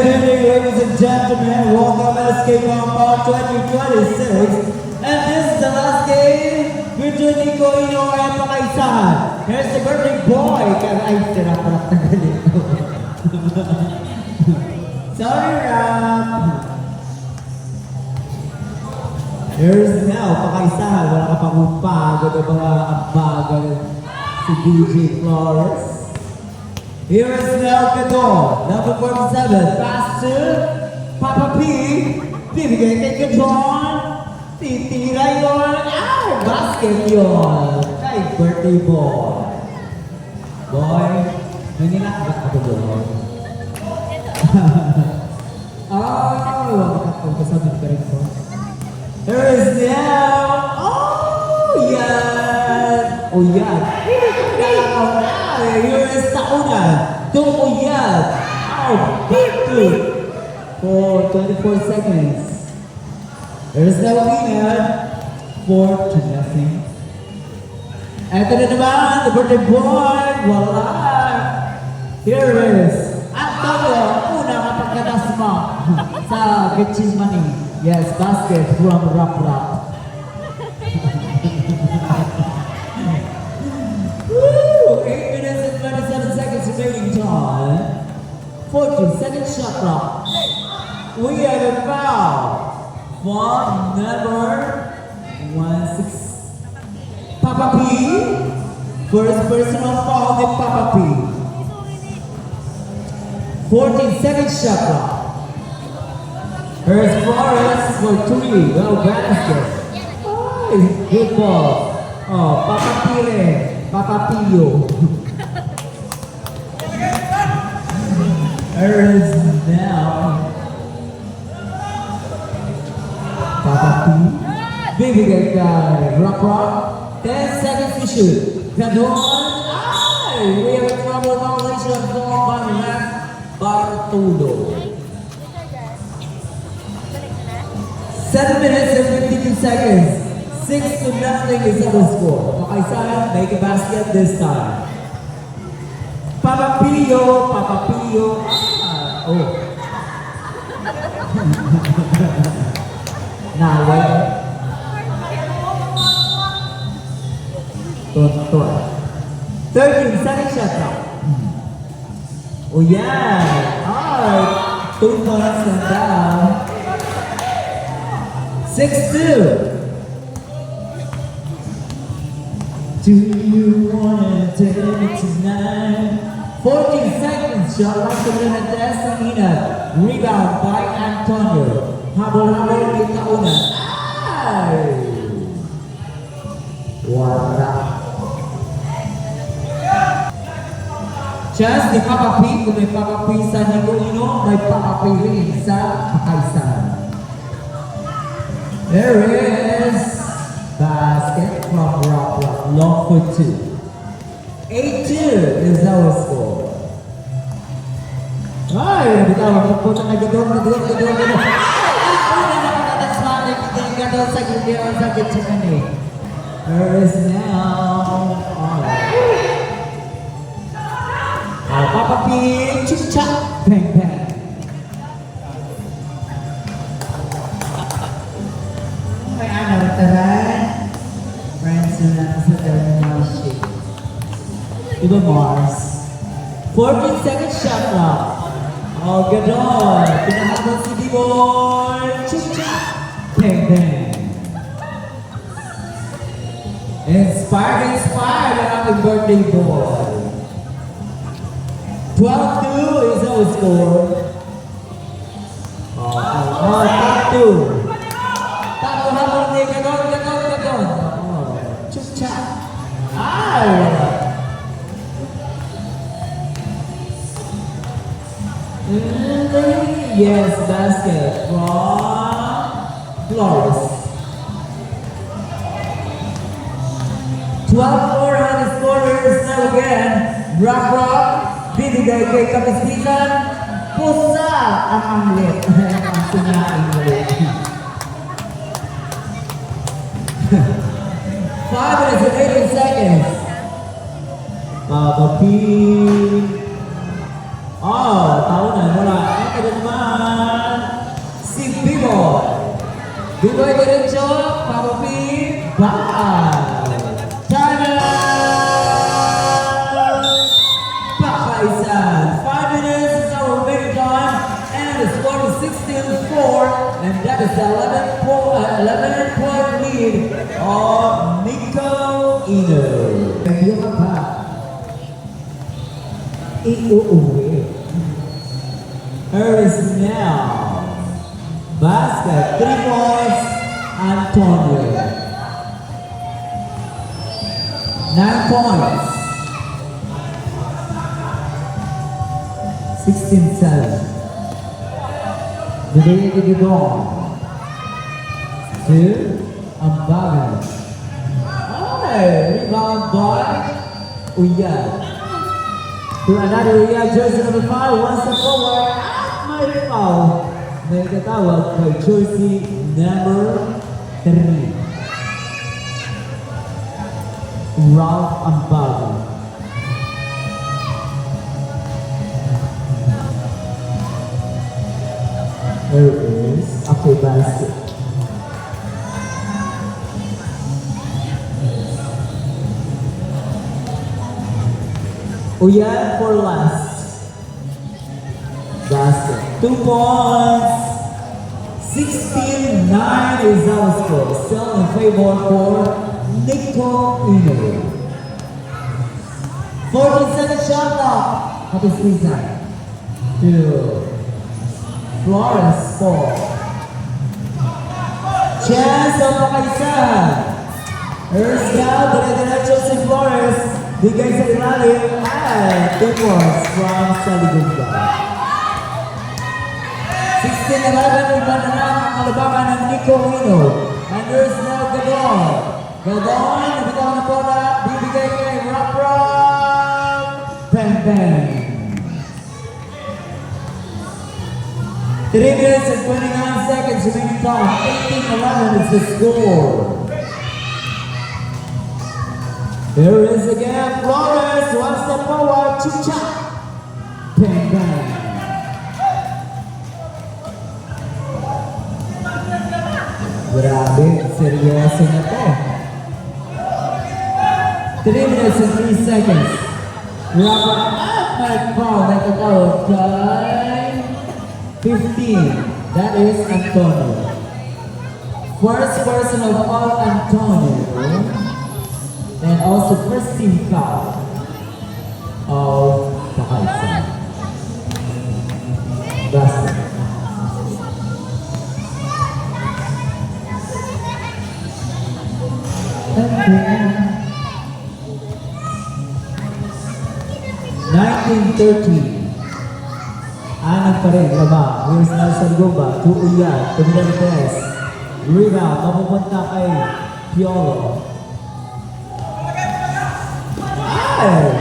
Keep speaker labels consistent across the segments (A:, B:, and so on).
A: Ladies and gentlemen, welcome Escape Compound 2026. And this is the last game between Nico Ino and Pakaisan. Here's the birthday boy. Kaya ay, sirap-rap na ganito. Sorry, Ram. Here's now, Pakaisan. Wala ka pang upagod o mga abagal si DJ Flores. Here is Nel Cador, number 47, pass to Papa P. Bibigay kay Cador, titira yun, basket yun, kay birthday boy. Boy, nanilakbat ako doon. Wag ako kasabi ka rin ko. Here is Nel, yan. Here is Taunan. Don't yan. Back to for 24 seconds. There's the winner. 4-0. Ito na naman, the birthday boy. Wala. Here is Antonio. Una kapagkatas mo sa Getching Money. Yes, basket from Rap Rap. 8 minutes and 27 seconds remaining time. 40-second shot clock. We have a foul from number 16. Papa P. First personal foul with Papa P. 14-second shot clock. Here's Flores for 3. Well, basket. Good ball. Papa P. Papa Pio. There is now Papa P. Big guy. Rock. 10 seconds to shoot. Gadon. We have a trouble violation of ball by Matt Bartudo. 7 minutes and 52 seconds. 6-0 is our score. Pakaisan, make a basket this time. Papa Pio. Now, wait. Tonton. 13-second shot now. Yeah. 2 points and down. 6-2. Do you wanna take it tonight? 14 seconds, shot like the Hernandez Sanina. Rebound by Antonio. Habol-habol di Taunan. Wala. Chance ni Papa P. Kung may Papa P sa Nico Ino, may Papa P rin sa Pakaisan. There is basket from Rock, long for 2. 8-2 is our score. Bitaw, magpunta na gadon. Gadon sa gilid sa Getching. There is now Papa P. Chuk-chak. Peng. Iba Mars. 14-second shot clock. Gadon. Pinahabol si D-Boy. Chuk-chak. Peng. Inspired ang ating birthday boy. 12-2 is our score. Top 2. Habol ni Gadon. Chuk-chak. Yes, basket from Flores. 12-4 on the scorers now again. Rock. Bibigay kay Kapistikan. Pusa ang anglit. Ang sinaing ulit. 5 minutes and 18 seconds. Papa P. Taunan, wala. Ito naman. Biboy Derecho, Papapi, bye! Time out! Pakaisan. 5 minutes is our remaining time, and the score is 16-4, and that is the 11-point lead of Nico Ino. Yung pa, iuuwi. Here is now. Basket, 3 points, Antonio. 9 points. 16-7. Bigay ni Gidon. 2, Ambagan. Hey, rebound by Uyad. To another Uyad, jersey number 5, one step forward. May rebound. May katawag kay jersey number 3. Ralph Ambagan. There is a basket. Uyad for last. Basket. 2 points. 16-9 is our score. Still in favor for Nico Ino. 40-second shot clock. What is this time? 2. Flores 4. Chance of Pakaisan. Here's now, dire-diretso si Flores. Bigay sa ilalim. And 2 points from Saligunda. 16-11, iba na lang ang kalabangan ng Nico Ino. And there's now Gadon. Gadon, nabitaw na bola. Bibigay kay Rap-Rap. Bang-bang. 3 minutes and 29 seconds remaining time. 18-11 is the score. There is again Flores. One step forward. Chip-chop. Bang-bang. Grabe, seryoso na to. 3 minutes and 3 seconds. Rubber up my phone. Nagkakaroon kay 15. That is Antonio. First personal foul, Antonio. And also first team foul of Pakaisan. Basket. Okay. 19-13. Anak pa rin, laba. Here's Nelson Gumba, to Uyad, to Milantes. Rebound, mapupunta kay Piolo. Ay!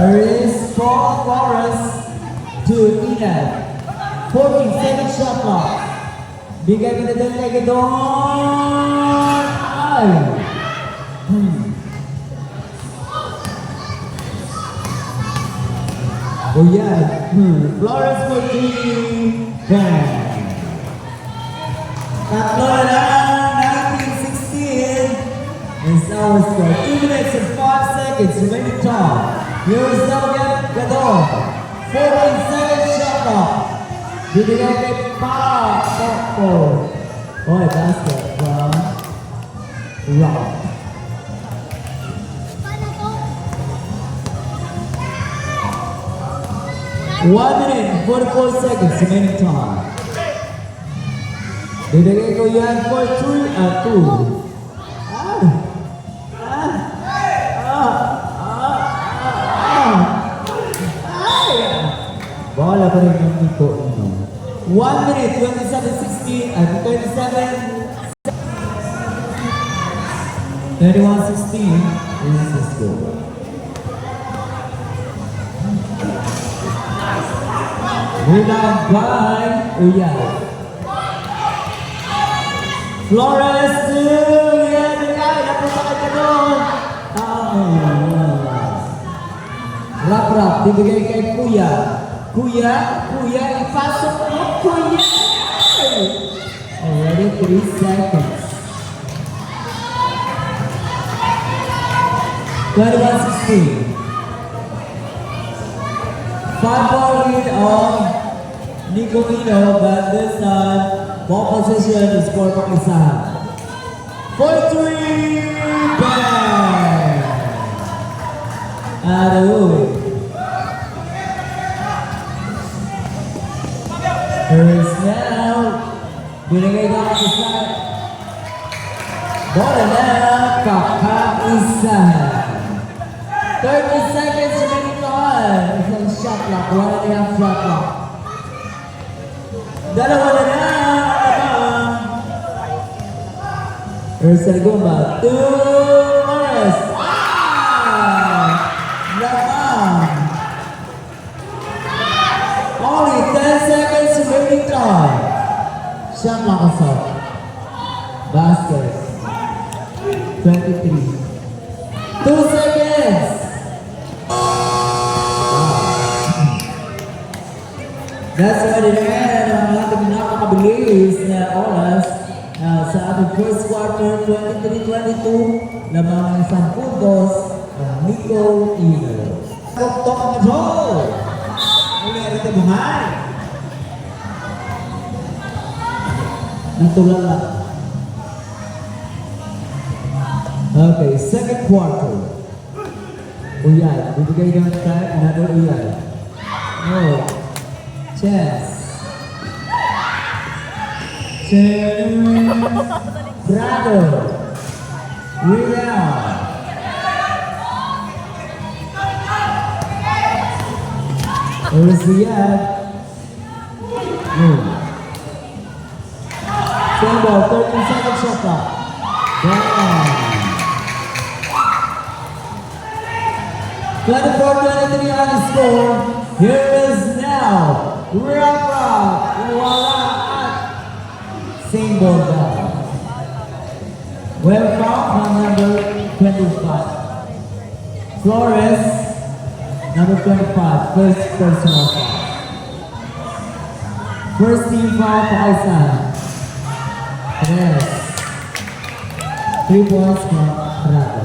A: There is Paul Flores to Inan. 14-second shot clock. Bigay ka na doon kay Gadon. Ay! Uyad. Flores for 3. Bang! Tatlo na lang, 19-16 is our score. 2 minutes and 5 seconds remaining time. Here is now again, Gadon. 14-second shot clock. Bibigay kay Pokpo. Oy, basket from Rock. One minute and 44 seconds remaining time. Bibigay ko yan for 2. Bola pa rin yung Nico Ino. 1 minute, 27-16, 21-16 is the score. Rebound by Uyad. Flores to Uyad. Napunta ka ka doon. Rap-rap, bibigay kay Kuya. Kuya, ipasok mo, Kuya! 33 seconds. 21-16. 5-ball lead on Nico Mino, but this time, ball position is for Pakisahan. 43, bang! Aduh. First now, binigay ka Pakisahan. Bola na, Pakisahan. 30 seconds remaining on. Isang shot clock, 1.5 shot clock. Dalawa na na. Ersan Gumba, 2 minutes. Lamang. Only 10 seconds remaining time. Shot clock assault. Basket. 23. 2 seconds. That's what it is. Ang ating napakabilis na oras sa ating first quarter 23-22. Lamang ng isang puntos ang Nico Mino. Tok ang control. Ulit ito buhay. Dito lang. Okay, second quarter. Uyay. Bibigay naman tayo another Uyay. Oh. Chess. Bravo. Rebound. There's Riyad. Same ball, 13 seconds shot clock. Damn. 24-23 on the score. Here is now Rafa Wala at same ball down. Well found from number 25. Flores, number 25, first personal foul. First team foul for Aisan. Yes. 3 points from Rafa.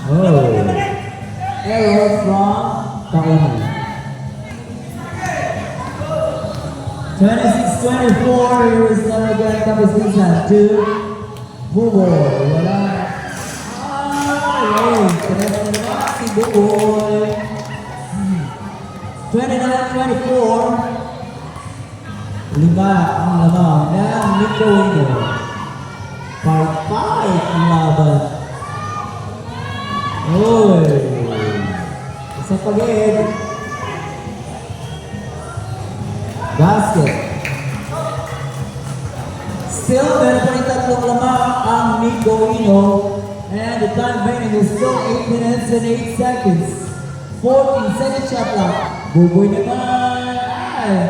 A: Oh. Error from Kauni. 26-24, here is number again, competition to Buboy. Wala. Ayun. Si Buboy. 29-24. Lima ang lamang ng Nico Mino. Fight ang laban. Oy. Isa pagid. Basket. Still, meron pa rin tatlong lamang ang Nico Mino. And the time remaining is still 8 minutes and 8 seconds. 14-second shot clock. Buboy naman.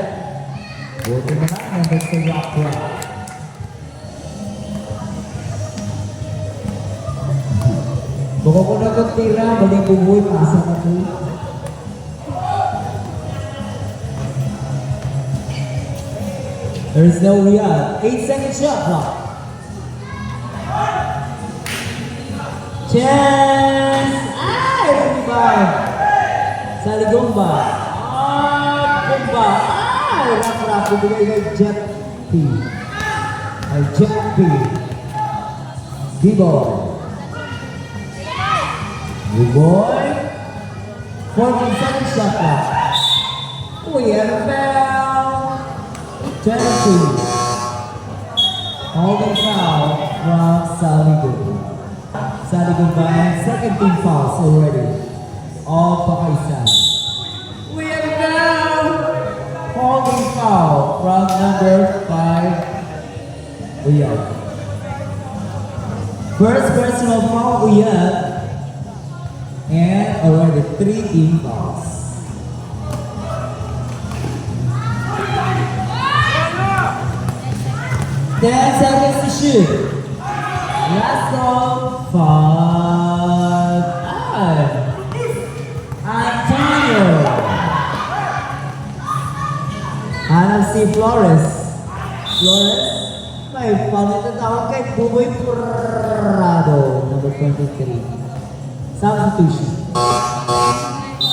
A: Buboy naman ang Mr. Rock Rock. Baka ko na itong tira, maling Buboy, pasa na ito. There's no Riyad. 8-second shot clock. Chance! Ay! Sally Gumba. Gumba. Ay! Rap-rap. Bumigay kay Jet P. Ay Jet P. D-Boy. D-Boy. 14-second shot clock. We had a foul. 22. Holding foul from Sally Gumba. Sally Gumba and second team fouls already. All Pakistan. We have a foul. Holding foul from number 5. Uyad. First personal foul Uyad. And already 3 team fouls. Ten seconds to shoot. Last call. 5. Antonio. si Flores. Flores, may foul na tawag kay Buboy Prado, number 23. Substitution.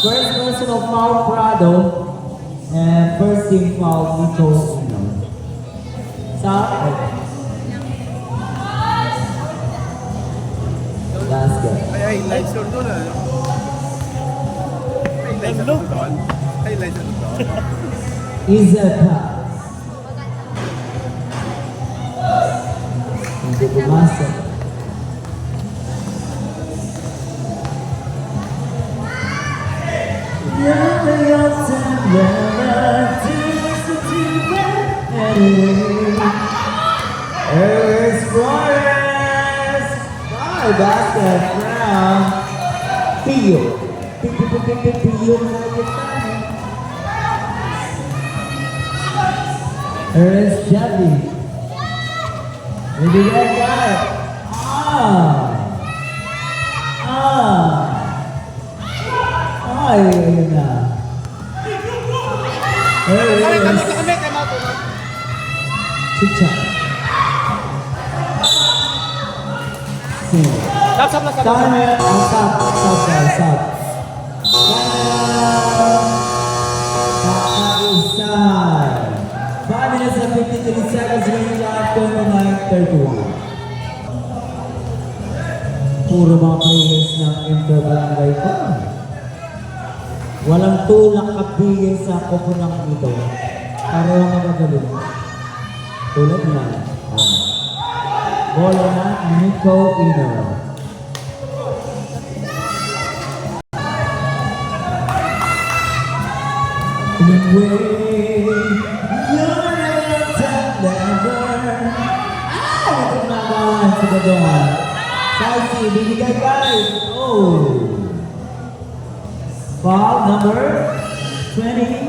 A: First personal foul, Prado. And first team foul, Nico Ino. Basket.
B: Highlights yun doon ah. Highlights yun doon. Highlights yun doon.
A: Is a pass. Hindi pumasok. There's Flores. Basket from Pio. Pio na kita. There's Javi. Maybe that guy. Ay, ayun na. There's Chicha. Time stop. Inside. 5 minutes and 53 seconds remaining on 29:31. Puro mga players ng Interbarangay ko. Walang tulak kabigay sa kopunang ito. Pareho magagaling. Tulad niya. Bola na Nico Ino. Ito na ba sa gadon? Saisi, binigay guys. Foul number 25.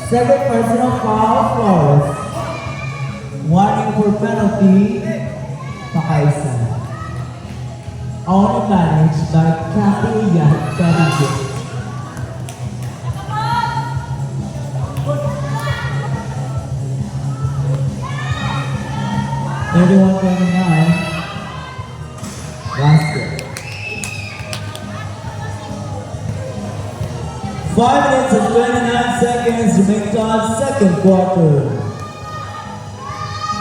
A: Second personal foul, Flores. Warning for penalty, Pakaisa. Only managed by Kathy Yat. 31-29. Basket. 5 minutes and 29 seconds remaining on second quarter.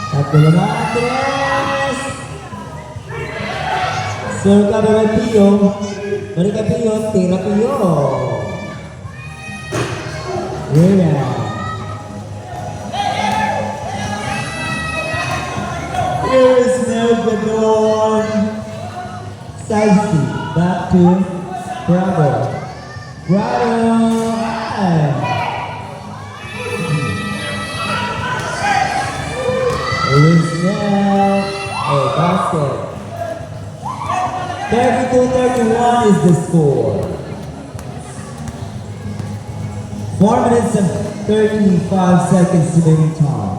A: Tatlo na tres. Serve ka ba Pio? Balik ka Pio, tira Pio. Rebound. Here's Melgadon. Saisi, back to Bravo. Here's now a basket. 32-31 is the score. 4 minutes and 35 seconds remaining time.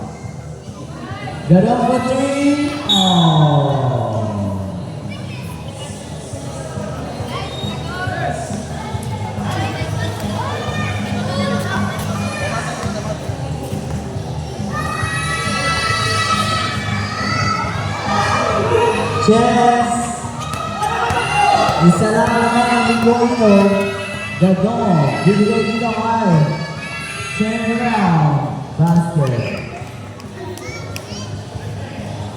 A: Got up for three. Chance. Isa lang naman ang Nico Ino. Gadon. Bibigay dito kay. Turn around. Basket.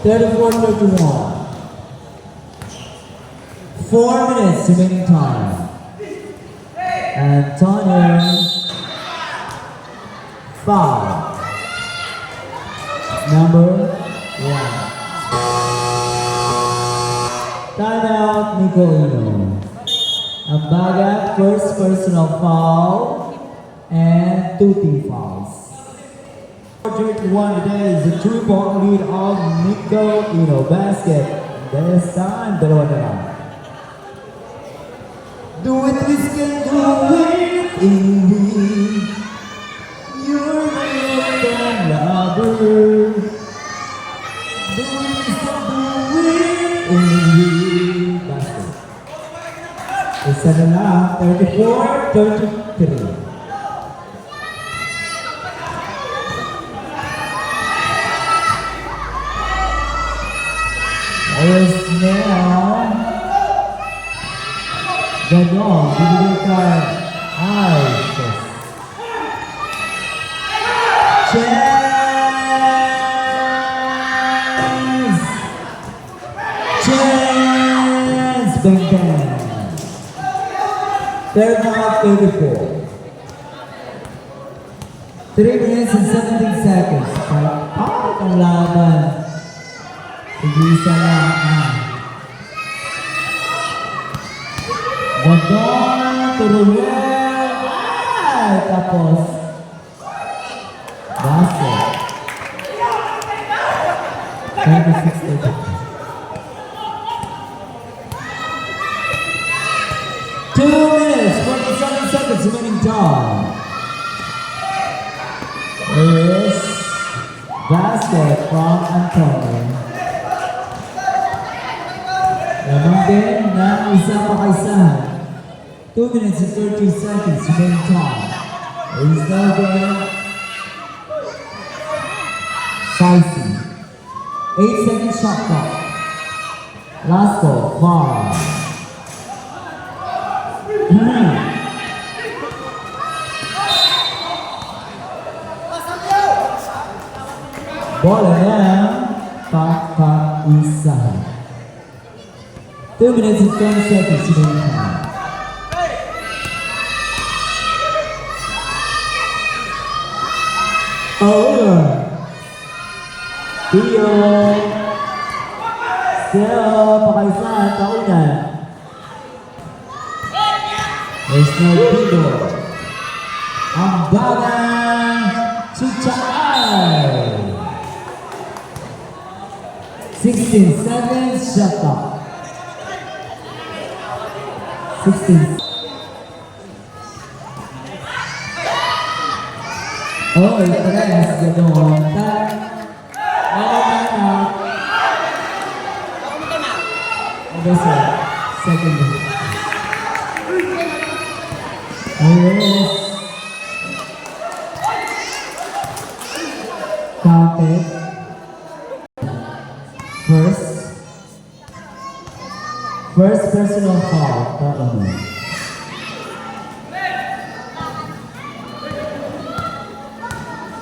A: 34-31. 4 minutes remaining time. Antonio. 5. Number 1. Timeout, Nico Ino. Ambaga, first personal foul, and 2 team fouls. 31 today is the 3-point lead of Nico Ino. Basket. This time, dalawa na lang. Do it, this can do it in me. You're the open lover. Do it, this can do it in me. Isa na lang, 34-33. is now Ganon, bibigay kay Alves. Chance! Bang bang! Third half, 34. 3 minutes and 17 seconds. Parang ang laban. Tig-isa lang ang Ganon, Turuel. Ay! Tapos basket. 26-30. 2 minutes, 47 seconds remaining time. Is basket from Antonio. Lamang din ng isa pa kaisahan. 2 minutes and 30 seconds remaining time. Is now again Saisi. 8 seconds shot clock. Last goal, 5. Bola na isa. 2 minutes and 20 seconds remaining time. Oh, Tio. Still, pakaisahan, kaunan. There's no Tio. Ang bagang Chichaay. 16 seconds, shut up. 16. Oh, tres, gano'n. Okay, sir. Second. Yes. Counted. First personal foul. Kaano.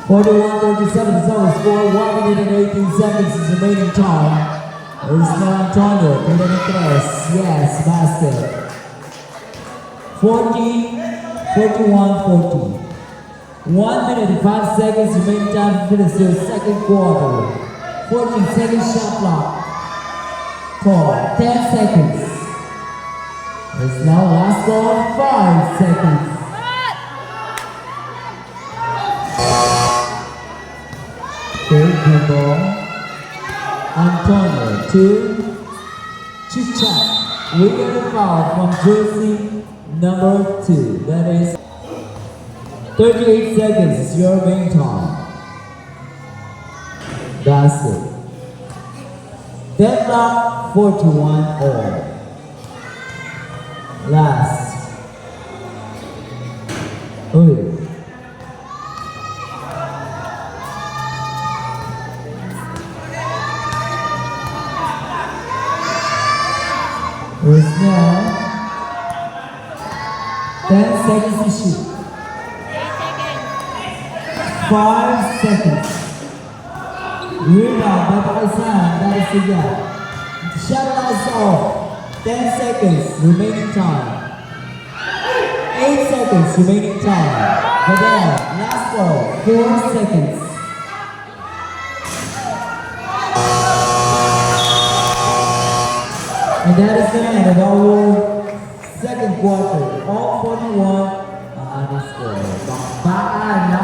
A: (41-37) is our score. 1 minute and 18 seconds is remaining time. It's now Antonio. Yes, basket. 41-40. 1 minute and 5 seconds remaining time to finish your second quarter. 14 seconds shot clock. For 10 seconds. It's now last goal, 5 seconds. Third ball. Antonio to Chicha. We get a foul from jersey number 2. That is 38 seconds is your main time. Basket. Deadlock 41 all. Last. Oh. There's now 10 seconds to shoot. 5 seconds. Rebound by Pakaisahan, that is the gap. Shot is off. 10 seconds remaining time. 8 seconds remaining time. Gadel, last ball, 4 seconds. And that is the end of our second quarter. All 41 on the score. Bakbakan na.